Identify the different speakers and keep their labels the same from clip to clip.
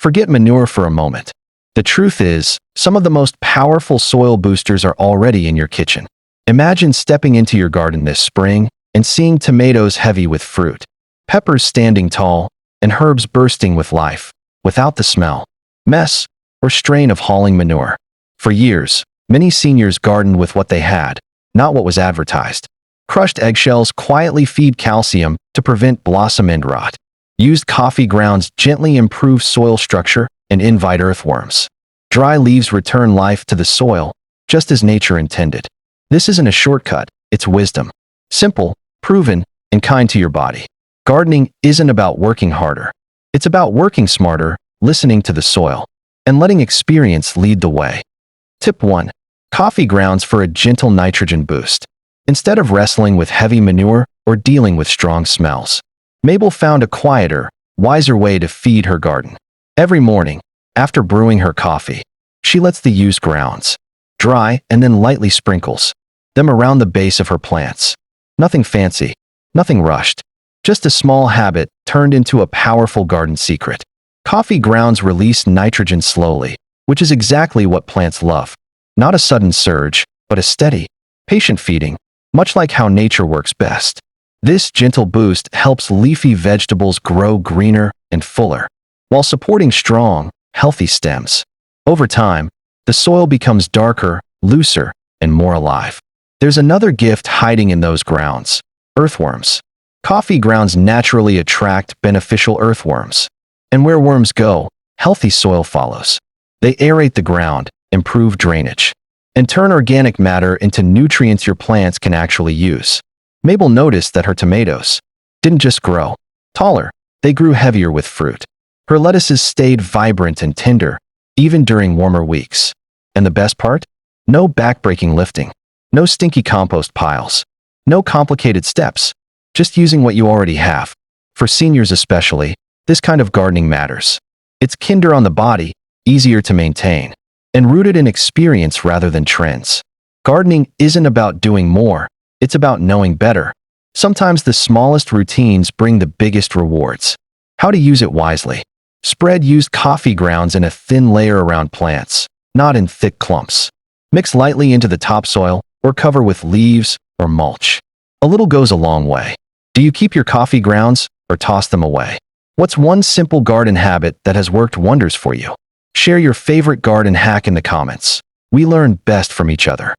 Speaker 1: Forget manure for a moment. The truth is, some of the most powerful soil boosters are already in your kitchen. Imagine stepping into your garden this spring and seeing tomatoes heavy with fruit, peppers standing tall, and herbs bursting with life, without the smell, mess, or strain of hauling manure. For years, many seniors gardened with what they had, not what was advertised. Crushed eggshells quietly feed calcium to prevent blossom end rot. Used coffee grounds gently improve soil structure and invite earthworms. Dry leaves return life to the soil, just as nature intended. This isn't a shortcut, it's wisdom. Simple, proven, and kind to your body. Gardening isn't about working harder. It's about working smarter, listening to the soil, and letting experience lead the way. Tip 1. Coffee grounds for a gentle nitrogen boost. Instead of wrestling with heavy manure or dealing with strong smells, Mabel found a quieter, wiser way to feed her garden. Every morning, after brewing her coffee, she lets the used grounds dry and then lightly sprinkles them around the base of her plants. Nothing fancy, nothing rushed, just a small habit turned into a powerful garden secret. Coffee grounds release nitrogen slowly, which is exactly what plants love. Not a sudden surge, but a steady, patient feeding, much like how nature works best. This gentle boost helps leafy vegetables grow greener and fuller, while supporting strong, healthy stems. Over time, the soil becomes darker, looser, and more alive. There's another gift hiding in those grounds: earthworms. Coffee grounds naturally attract beneficial earthworms. And where worms go, healthy soil follows. They aerate the ground, improve drainage, and turn organic matter into nutrients your plants can actually use. Mabel noticed that her tomatoes didn't just grow taller, they grew heavier with fruit. Her lettuces stayed vibrant and tender, even during warmer weeks. And the best part? No backbreaking lifting, no stinky compost piles, no complicated steps, just using what you already have. For seniors especially, this kind of gardening matters. It's kinder on the body, easier to maintain, and rooted in experience rather than trends. Gardening isn't about doing more, it's about knowing better. Sometimes the smallest routines bring the biggest rewards. How to use it wisely. Spread used coffee grounds in a thin layer around plants, not in thick clumps. Mix lightly into the topsoil or cover with leaves or mulch. A little goes a long way. Do you keep your coffee grounds or toss them away? What's one simple garden habit that has worked wonders for you? Share your favorite garden hack in the comments. We learn best from each other.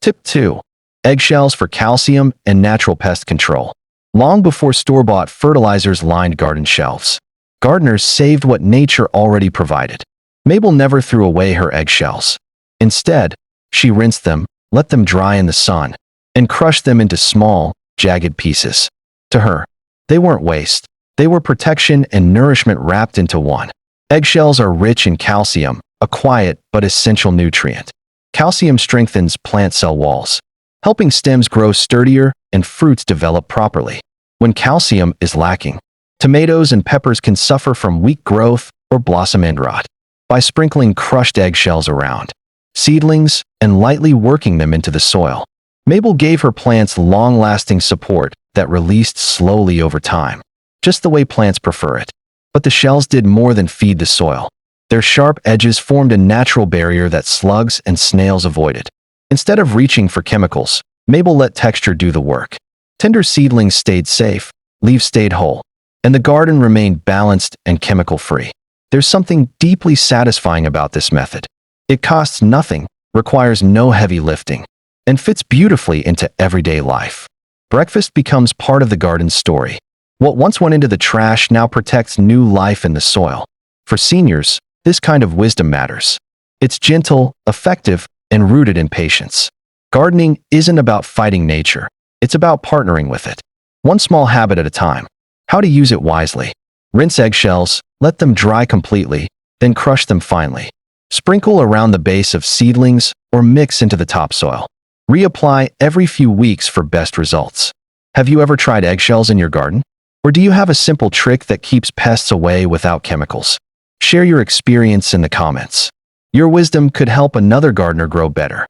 Speaker 1: Tip 2. Eggshells for calcium and natural pest control. Long before store-bought fertilizers lined garden shelves, gardeners saved what nature already provided. Mabel never threw away her eggshells. Instead, she rinsed them, let them dry in the sun, and crushed them into small, jagged pieces. To her, they weren't waste. They were protection and nourishment wrapped into one. Eggshells are rich in calcium, a quiet but essential nutrient. Calcium strengthens plant cell walls, helping stems grow sturdier and fruits develop properly. When calcium is lacking, tomatoes and peppers can suffer from weak growth or blossom end rot. By sprinkling crushed eggshells around seedlings and lightly working them into the soil, Mabel gave her plants long-lasting support that released slowly over time, just the way plants prefer it. But the shells did more than feed the soil. Their sharp edges formed a natural barrier that slugs and snails avoided. Instead of reaching for chemicals, Mabel let texture do the work. Tender seedlings stayed safe, leaves stayed whole, and the garden remained balanced and chemical-free. There's something deeply satisfying about this method. It costs nothing, requires no heavy lifting, and fits beautifully into everyday life. Breakfast becomes part of the garden's story. What once went into the trash now protects new life in the soil. For seniors, this kind of wisdom matters. It's gentle, effective, and rooted in patience. Gardening isn't about fighting nature. It's about partnering with it. One small habit at a time. How to use it wisely. Rinse eggshells, let them dry completely, then crush them finely. Sprinkle around the base of seedlings or mix into the topsoil. Reapply every few weeks for best results. Have you ever tried eggshells in your garden? Or do you have a simple trick that keeps pests away without chemicals? Share your experience in the comments. Your wisdom could help another gardener grow better.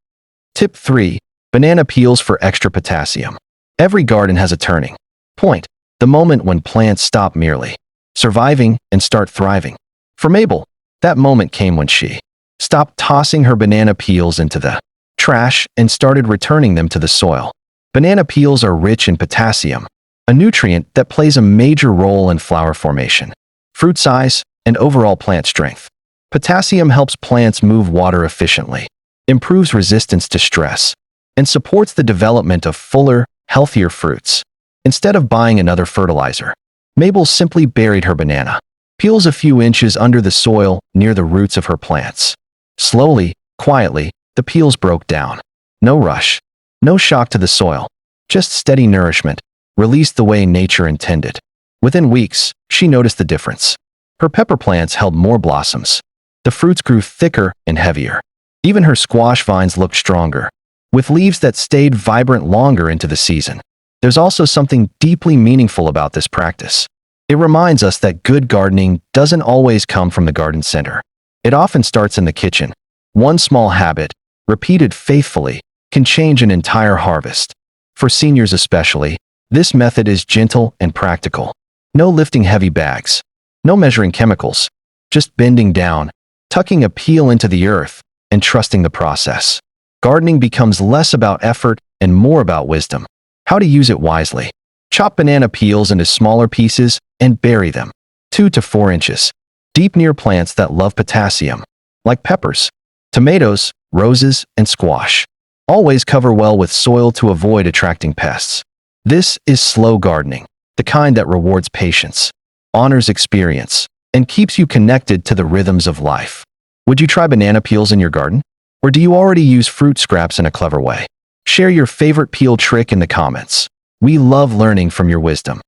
Speaker 1: Tip 3. Banana peels for extra potassium. Every garden has a turning point, the moment when plants stop merely surviving and start thriving. For Mabel, That moment came when she stopped tossing her banana peels into the trash and started returning them to the soil. Banana peels are rich in potassium, a nutrient that plays a major role in flower formation, fruit size, and overall plant strength. Potassium helps plants move water efficiently, improves resistance to stress, and supports the development of fuller, healthier fruits. Instead of buying another fertilizer, Mabel simply buried her banana peels a few inches under the soil near the roots of her plants. Slowly, quietly, the peels broke down. No rush, no shock to the soil, just steady nourishment, released the way nature intended. Within weeks, she noticed the difference. Her pepper plants held more blossoms. The fruits grew thicker and heavier. Even her squash vines looked stronger, with leaves that stayed vibrant longer into the season. There's also something deeply meaningful about this practice. It reminds us that good gardening doesn't always come from the garden center. It often starts in the kitchen. One small habit, repeated faithfully, can change an entire harvest. For seniors especially, this method is gentle and practical. No lifting heavy bags, no measuring chemicals, just bending down, tucking a peel into the earth, and trusting the process. Gardening becomes less about effort and more about wisdom. How to use it wisely. Chop banana peels into smaller pieces and bury them 2 to 4 inches deep near plants that love potassium, like peppers, tomatoes, roses, and squash. Always cover well with soil to avoid attracting pests. This is slow gardening, the kind that rewards patience, honors experience, and keeps you connected to the rhythms of life. Would you try banana peels in your garden? Or do you already use fruit scraps in a clever way? Share your favorite peel trick in the comments. We love learning from your wisdom.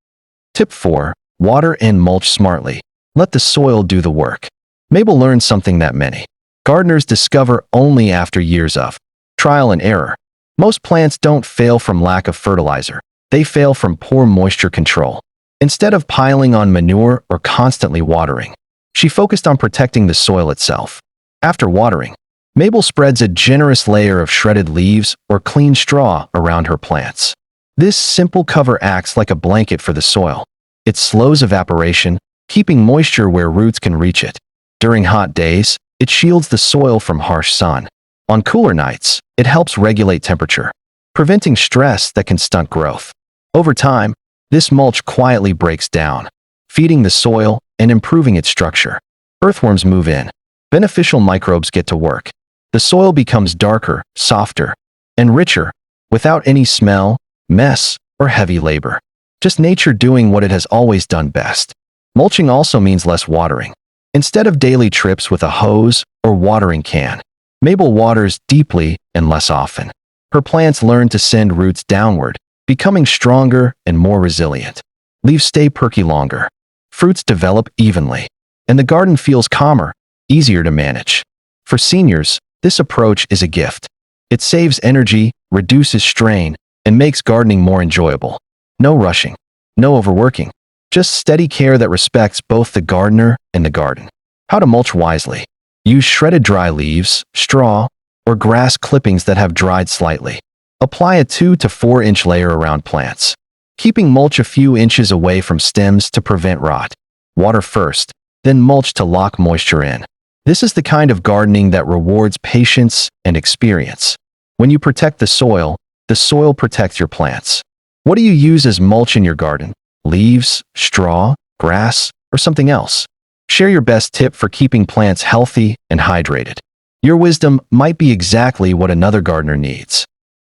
Speaker 1: Tip 4. Water and mulch smartly. Let the soil do the work. Mabel learned something that many gardeners discover only after years of trial and error. Most plants don't fail from lack of fertilizer. They fail from poor moisture control. Instead of piling on manure or constantly watering, she focused on protecting the soil itself. After watering, Mabel spreads a generous layer of shredded leaves or clean straw around her plants. This simple cover acts like a blanket for the soil. It slows evaporation, keeping moisture where roots can reach it. During hot days, it shields the soil from harsh sun. On cooler nights, it helps regulate temperature, preventing stress that can stunt growth. Over time, this mulch quietly breaks down, feeding the soil and improving its structure. Earthworms move in. Beneficial microbes get to work. The soil becomes darker, softer, and richer, without any smell, mess, or heavy labor. Just nature doing what it has always done best. Mulching also means less watering. Instead of daily trips with a hose or watering can, Mabel waters deeply and less often. Her plants learn to send roots downward, becoming stronger and more resilient. Leaves stay perky longer. Fruits develop evenly, and the garden feels calmer, easier to manage. For seniors, this approach is a gift. It saves energy, reduces strain, and makes gardening more enjoyable. No rushing, no overworking, just steady care that respects both the gardener and the garden. How to mulch wisely. Use shredded dry leaves, straw, or grass clippings that have dried slightly. Apply a 2 to 4 inch layer around plants, keeping mulch a few inches away from stems to prevent rot. Water first, then mulch to lock moisture in. This is the kind of gardening that rewards patience and experience. When you protect the soil protects your plants. What do you use as mulch in your garden? Leaves, straw, grass, or something else? Share your best tip for keeping plants healthy and hydrated. Your wisdom might be exactly what another gardener needs.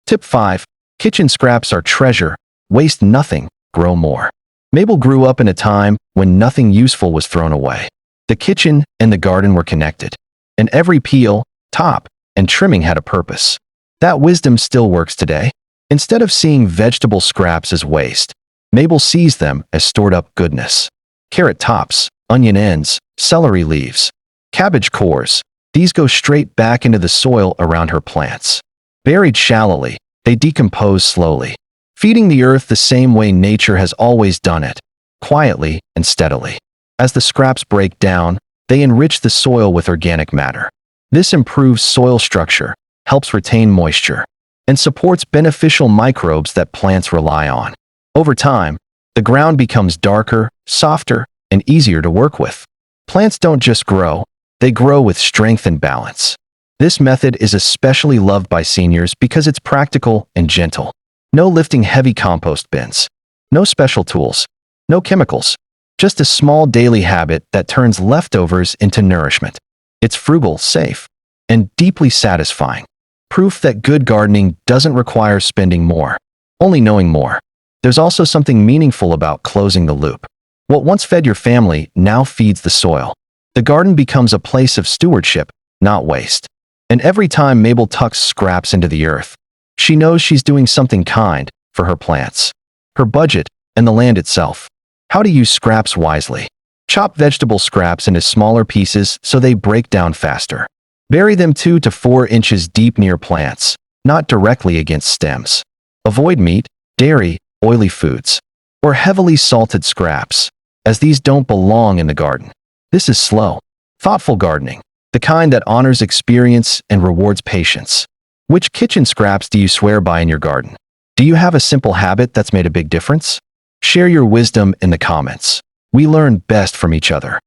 Speaker 1: Tip 5. Kitchen scraps are treasure. Waste nothing, grow more. Mabel grew up in a time when nothing useful was thrown away. The kitchen and the garden were connected, and every peel, top, and trimming had a purpose. That wisdom still works today. Instead of seeing vegetable scraps as waste, Mabel sees them as stored-up goodness. Carrot tops, onion ends, celery leaves, cabbage cores, these go straight back into the soil around her plants. Buried shallowly, they decompose slowly, feeding the earth the same way nature has always done it, quietly and steadily. As the scraps break down, they enrich the soil with organic matter. This improves soil structure, helps retain moisture, and supports beneficial microbes that plants rely on. Over time, the ground becomes darker, softer, and easier to work with. Plants don't just grow, They grow with strength and balance. This method is especially loved by seniors because it's practical and gentle. No lifting heavy compost bins. No special tools. No chemicals. Just a small daily habit that turns leftovers into nourishment. It's frugal, safe, and deeply satisfying. Proof that good gardening doesn't require spending more, only knowing more. There's also something meaningful about closing the loop. What once fed your family now feeds the soil. The garden becomes a place of stewardship, not waste. And every time Mabel tucks scraps into the earth, she knows she's doing something kind for her plants, her budget, and the land itself. How to use scraps wisely. Chop vegetable scraps into smaller pieces so they break down faster. Bury them 2 to 4 inches deep near plants, not directly against stems. Avoid meat, dairy, oily foods, or heavily salted scraps, as these don't belong in the garden. This is slow, thoughtful gardening, the kind that honors experience and rewards patience. Which kitchen scraps do you swear by in your garden? Do you have a simple habit that's made a big difference? Share your wisdom in the comments. We learn best from each other.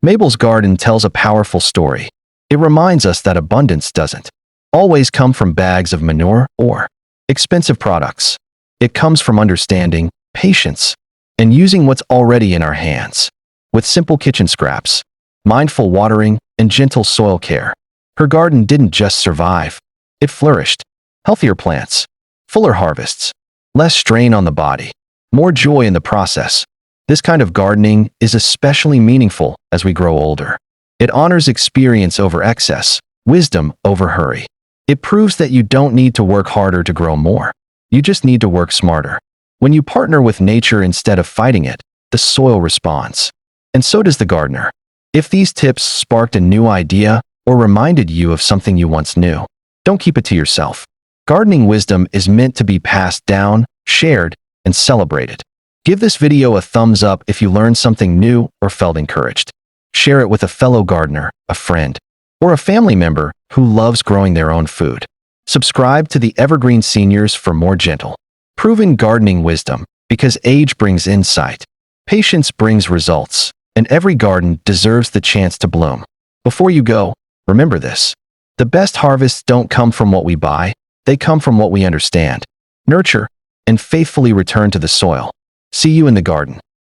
Speaker 1: Mabel's garden tells a powerful story. It reminds us that abundance doesn't always come from bags of manure or expensive products. It comes from understanding, patience, and using what's already in our hands. With simple kitchen scraps, mindful watering, and gentle soil care, her garden didn't just survive. It flourished. Healthier plants, fuller harvests, less strain on the body, more joy in the process. This kind of gardening is especially meaningful as we grow older. It honors experience over excess, wisdom over hurry. It proves that you don't need to work harder to grow more. You just need to work smarter. When you partner with nature instead of fighting it, the soil responds. And so does the gardener. If these tips sparked a new idea or reminded you of something you once knew, don't keep it to yourself. Gardening wisdom is meant to be passed down, shared, and celebrated. Give this video a thumbs up if you learned something new or felt encouraged. Share it with a fellow gardener, a friend, or a family member who loves growing their own food. Subscribe to the Evergreen Seniors for more gentle, proven gardening wisdom, because age brings insight, patience brings results, and every garden deserves the chance to bloom. Before you go, remember this. The best harvests don't come from what we buy, they come from what we understand, nurture, and faithfully return to the soil. See you in the garden.